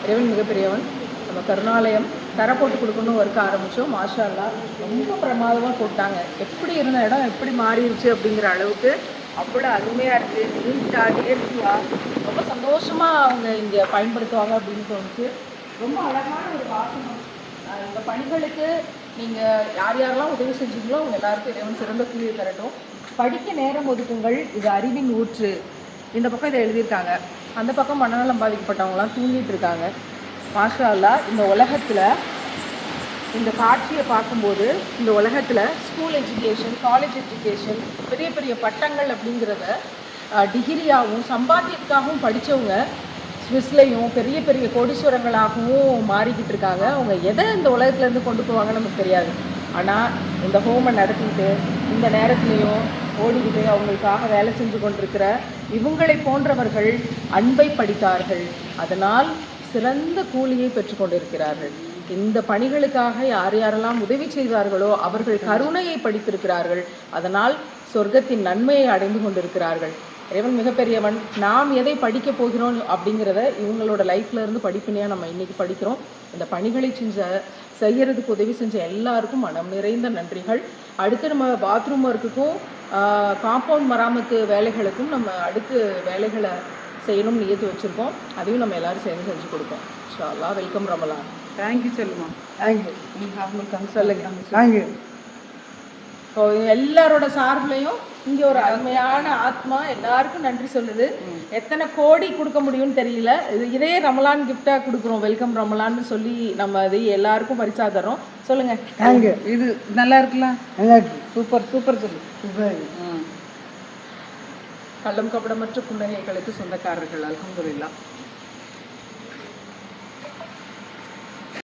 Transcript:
இறைவன் மிகப்பெரியவன். நம்ம கருணாலயம் தர போட்டு கொடுக்கணும் ஒர்க் ஆரம்பித்தோம். மாஷா அல்லா ரொம்ப பிரமாதமாக போட்டாங்க. எப்படி இருந்த இடம் எப்படி மாறிடுச்சு அப்படிங்கிற அளவுக்கு அவ்வளோ அருமையாக இருக்குது. நீட்டாக இயற்கையாக ரொம்ப சந்தோஷமாக அவங்க இங்கே பயன்படுத்துவாங்க அப்படின்னு தோணுச்சு. ரொம்ப அழகான ஒரு வாசனம். இந்த பணிகளுக்கு நீங்கள் யார் யாரெல்லாம் உதவி செஞ்சீங்களோ அவங்க எல்லாருக்கும் இறைவன் சிறந்த கூலியை தரட்டும். படிக்க நேரம் ஒதுக்குங்கள், இது அறிவின் ஊற்று. இந்த பக்கம் இதை எழுதியிருக்காங்க. அந்த பக்கம் மனநலம் பாதிக்கப்பட்டவங்களாம் தூங்கிட்டு இருக்காங்க. மாஷா அல்லா, இந்த உலகத்தில் இந்த காட்சியை பார்க்கும்போது இந்த உலகத்தில் ஸ்கூல் எஜுகேஷன், காலேஜ் எஜுகேஷன், பெரிய பெரிய பட்டங்கள் அப்படிங்கிறத டிகிரியாகவும் சம்பாத்தியத்துக்காகவும் படித்தவங்க ஸ்விஸ்லையும் பெரிய பெரிய கோடீஸ்வரங்களாகவும் மாறிக்கிட்டு இருக்காங்க. அவங்க எதை இந்த உலகத்துலேருந்து கொண்டு போவாங்கன்னு நமக்கு தெரியாது. ஆனால் இந்த ஹோமை நடத்திட்டு இந்த நேரத்துலையும் ஓடிக்கிட்டு அவங்களுக்காக வேலை செஞ்சு கொண்டிருக்கிற இவங்களை போன்றவர்கள் அன்பை படித்தார்கள், அதனால் சிறந்த கூலியை பெற்றுக்கொண்டிருக்கிறார்கள். இந்த பணிகளுக்காக யார் யாரெல்லாம் உதவி செய்தார்களோ அவர்கள் கருணையை படித்திருக்கிறார்கள், அதனால் சொர்க்கத்தின் நன்மையை அடைந்து கொண்டிருக்கிறார்கள். இறைவன் மிகப்பெரியவன். நாம் எதை படிக்க போகிறோம் அப்படிங்கிறத இவங்களோட லைஃப்ல இருந்து படிப்பினையாக நம்ம இன்னைக்கு படிக்கிறோம். இந்த பணிகளை செய்யறதுக்கு உதவி செஞ்ச எல்லாருக்கும் மனம் நிறைந்த நன்றிகள். அடுத்து நம்ம பாத்ரூம் ஒர்க்குக்கும் காம்பவுண்ட் மராமத்து வேலைகளுக்கும் நம்ம அடுத்து வேலைகளை செய்யணும்னு நியத்து வச்சுருக்கோம். அதையும் நம்ம எல்லோரும் சேர்ந்து செஞ்சு கொடுப்போம். இன்ஷா அல்லாஹ். வெல்கம் ரமலான். தேங்க்யூ சொல்லுமா. தேங்க்யூ சொல்லுங்க. தேங்க்யூ. ஸோ எல்லாரோட சார்பிலையும் இங்கே ஒரு அருமையான ஆத்மா எல்லாருக்கும் நன்றி சொல்லுது. எத்தனை கோடி கொடுக்க முடியும்னு தெரியல. இதே ரமலான் கிஃப்டாக கொடுக்குறோம். வெல்கம் ரமலான்னு சொல்லி நம்ம இது எல்லாருக்கும் பரிசா தரோம். சொல்லுங்க. தேங்க்யூ. இது நல்லா இருக்கலாம். நல்லா இருக்கு. சூப்பர் சூப்பர் சொல்லு. சூப்பர். கள்ளம் கபடமற்ற புன்னகைகளுக்கு சொந்தக்காரர்கள். அல்ஹம்துலில்லாஹ்.